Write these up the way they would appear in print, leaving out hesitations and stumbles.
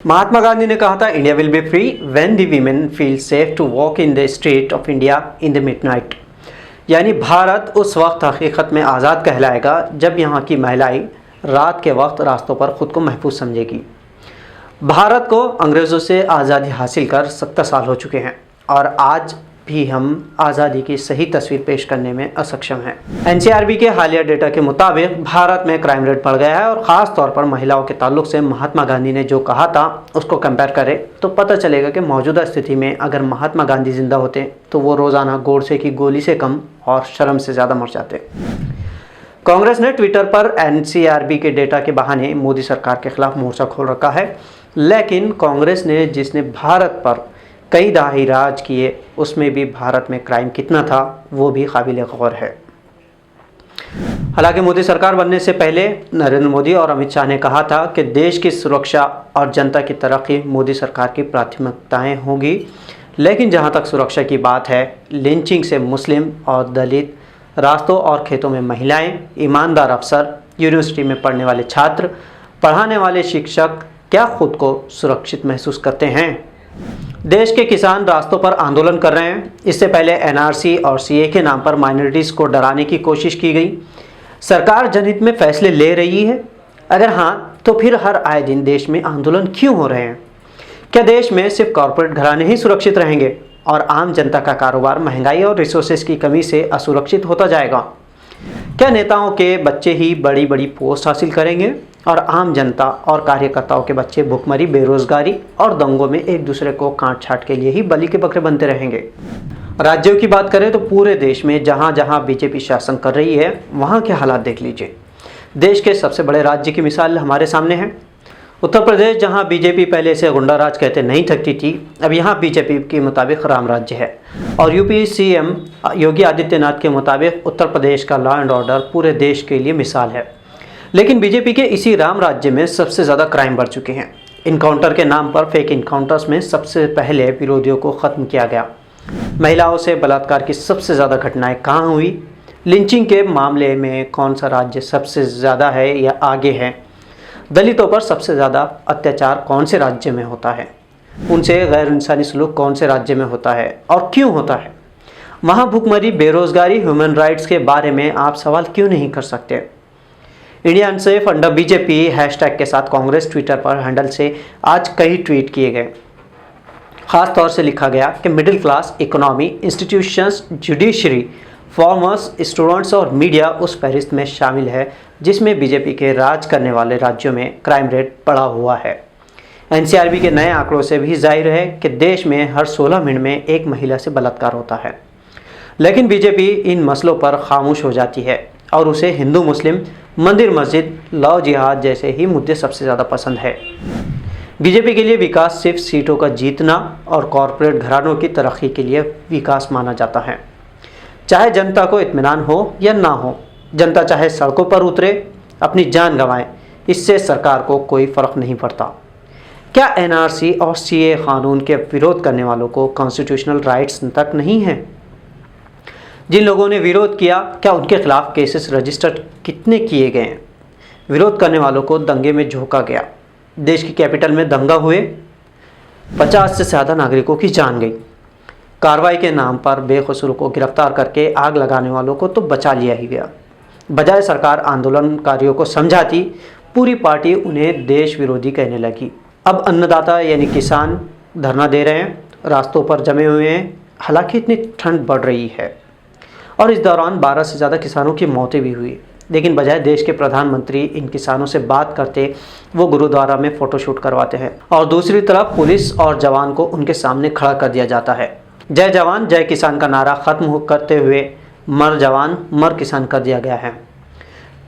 महात्मा गांधी ने कहा था India will be free when the women feel safe to walk in the street of India in the midnight. यानी भारत उस वक्त हकीकत में आज़ाद कहलाएगा जब यहाँ की महिलाएं रात के वक्त रास्तों पर खुद को महफूज समझेगी। भारत को अंग्रेज़ों से आज़ादी हासिल कर 70 साल हो चुके हैं और आज भी हम आज़ादी की सही तस्वीर पेश करने में असक्षम हैं। एनसीआरबी के हालिया डेटा के मुताबिक भारत में क्राइम रेट बढ़ गया है और ख़ास तौर पर महिलाओं के ताल्लुक से महात्मा गांधी ने जो कहा था उसको कंपेयर करें तो पता चलेगा कि मौजूदा स्थिति में अगर महात्मा गांधी जिंदा होते तो वो रोज़ाना गोडसे की गोली से कम और शर्म से ज़्यादा मर जाते। कांग्रेस ने ट्विटर पर एनसीआरबी के डेटा के बहाने मोदी सरकार के खिलाफ मोर्चा खोल रखा है, लेकिन कांग्रेस ने जिसने भारत पर कई दहाई राज किए उसमें भी भारत में क्राइम कितना था वो भी काबिल गौर है। हालांकि मोदी सरकार बनने से पहले नरेंद्र मोदी और अमित शाह ने कहा था कि देश की सुरक्षा और जनता की तरक्की मोदी सरकार की प्राथमिकताएं होंगी, लेकिन जहां तक सुरक्षा की बात है, लिंचिंग से मुस्लिम और दलित, रास्तों और खेतों में महिलाएं, ईमानदार अफसर, यूनिवर्सिटी में पढ़ने वाले छात्र, पढ़ाने वाले शिक्षक क्या खुद को सुरक्षित महसूस करते हैं? देश के किसान रास्तों पर आंदोलन कर रहे हैं। इससे पहले एनआरसी और सीए के नाम पर माइनॉरिटीज़ को डराने की कोशिश की गई। सरकार जनहित में फैसले ले रही है? अगर हाँ, तो फिर हर आए दिन देश में आंदोलन क्यों हो रहे हैं? क्या देश में सिर्फ कॉरपोरेट घराने ही सुरक्षित रहेंगे और आम जनता का कारोबार महंगाई और रिसोर्सेज की कमी से असुरक्षित होता जाएगा? क्या नेताओं के बच्चे ही बड़ी बड़ी पोस्ट हासिल करेंगे और आम जनता और कार्यकर्ताओं के बच्चे भुखमरी, बेरोजगारी और दंगों में एक दूसरे को काट छाट के लिए ही बलि के बकरे बनते रहेंगे? राज्यों की बात करें तो पूरे देश में जहां जहां बीजेपी शासन कर रही है वहां के हालात देख लीजिए। देश के सबसे बड़े राज्य की मिसाल हमारे सामने है। उत्तर प्रदेश, जहां बीजेपी पहले से गुंडा राज कहते नहीं थकती थी, अब यहां बीजेपी के मुताबिक राम राज्य है। और यूपी सीएम योगी आदित्यनाथ के मुताबिक उत्तर प्रदेश का लॉ एंड ऑर्डर पूरे देश के लिए मिसाल है। लेकिन बीजेपी के इसी राम राज्य में सबसे ज़्यादा क्राइम बढ़ चुके हैं। इनकाउंटर के नाम पर फेक इनकाउंटर्स में सबसे पहले विरोधियों को ख़त्म किया गया। महिलाओं से बलात्कार की सबसे ज़्यादा घटनाएं कहाँ हुई? लिंचिंग के मामले में कौन सा राज्य सबसे ज़्यादा है या आगे है? दलितों पर सबसे ज़्यादा अत्याचार कौन से राज्य में होता है? उनसे गैर इंसानी सलूक कौन से राज्य में होता है और क्यों होता है? वहाँ भुखमरी, बेरोजगारी, ह्यूमन राइट्स के बारे में आप सवाल क्यों नहीं कर सकते? India unsafe under BJP hashtag के साथ कांग्रेस ट्विटर पर हैंडल से आज कई ट्वीट किए गए। खास तौर से लिखा गया कि middle class, economy, institutions, judiciary, farmers, students और मीडिया उस फहरिस्त में शामिल है जिसमें बीजेपी के राज करने वाले राज्यों में क्राइम रेट बढ़ा हुआ है। एनसीआरबी के नए आंकड़ों से भी जाहिर है कि देश में हर 16 मिनट में एक महिला से बलात्कार होता है। लेकिन बीजेपी इन मसलों पर खामोश हो जाती है और उसे हिंदू मुस्लिम, मंदिर मस्जिद, लव जिहाद जैसे ही मुद्दे सबसे ज़्यादा पसंद है। बीजेपी के लिए विकास सिर्फ सीटों का जीतना और कॉरपोरेट घरानों की तरक्की के लिए विकास माना जाता है। चाहे जनता को इत्मीनान हो या ना हो, जनता चाहे सड़कों पर उतरे, अपनी जान गंवाए, इससे सरकार को कोई फ़र्क नहीं पड़ता। क्या एनआरसी और सीए कानून के विरोध करने वालों को कॉन्स्टिट्यूशनल राइट्स तक नहीं है? जिन लोगों ने विरोध किया, क्या उनके खिलाफ केसेस रजिस्टर्ड कितने किए गए हैं? विरोध करने वालों को दंगे में झोंका गया। देश की कैपिटल में दंगा हुए, 50 से ज़्यादा नागरिकों की जान गई। कार्रवाई के नाम पर बेकसूर को गिरफ्तार करके आग लगाने वालों को तो बचा लिया ही गया। बजाय सरकार आंदोलनकारियों को समझाती, पूरी पार्टी उन्हें देश विरोधी कहने लगी। अब अन्नदाता यानी किसान धरना दे रहे हैं, रास्तों पर जमे हुए हैं। हालांकि इतनी ठंड बढ़ रही है और इस दौरान 12 से ज़्यादा किसानों की मौतें भी हुई, लेकिन बजाय देश के प्रधानमंत्री इन किसानों से बात करते, वो गुरुद्वारा में फ़ोटोशूट करवाते हैं और दूसरी तरफ पुलिस और जवान को उनके सामने खड़ा कर दिया जाता है। जय जवान जय किसान का नारा ख़त्म करते हुए मर जवान मर किसान कर दिया गया है।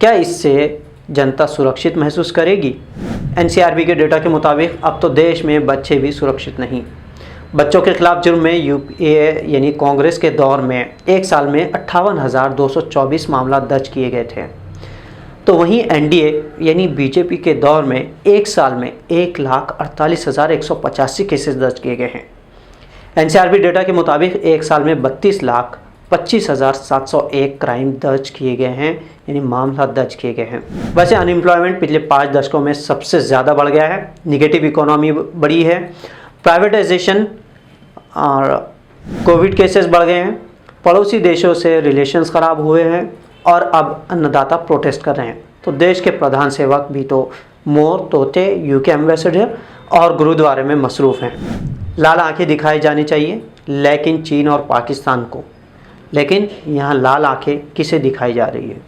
क्या इससे जनता सुरक्षित महसूस करेगी? एनसीआरबी के डेटा के मुताबिक अब तो देश में बच्चे भी सुरक्षित नहीं। बच्चों के खिलाफ जुर्म में यूपीए यानी कांग्रेस के दौर में एक साल में 58,224 मामला दर्ज किए गए थे, तो वहीं एनडीए यानी बीजेपी के दौर में एक साल में 1,48,185 केसेस दर्ज किए गए हैं। एनसीआरबी डेटा के मुताबिक एक साल में 32 लाख 25,701 क्राइम दर्ज किए गए हैं, यानी मामला दर्ज किए गए हैं। वैसे अनएम्प्लॉयमेंट पिछले 5 दशकों में सबसे ज़्यादा बढ़ गया है, निगेटिव इकोनॉमी बढ़ी है, प्राइवेटाइजेशन और कोविड केसेस बढ़ गए हैं, पड़ोसी देशों से रिलेशंस ख़राब हुए हैं और अब अन्नदाता प्रोटेस्ट कर रहे हैं। तो देश के प्रधान सेवक भी तो मोर, तोते, यूके एम्बेसडर और गुरुद्वारे में मसरूफ़ हैं। लाल आंखें दिखाई जानी चाहिए, लेकिन चीन और पाकिस्तान को। लेकिन यहाँ लाल आंखें किसे दिखाई जा रही है?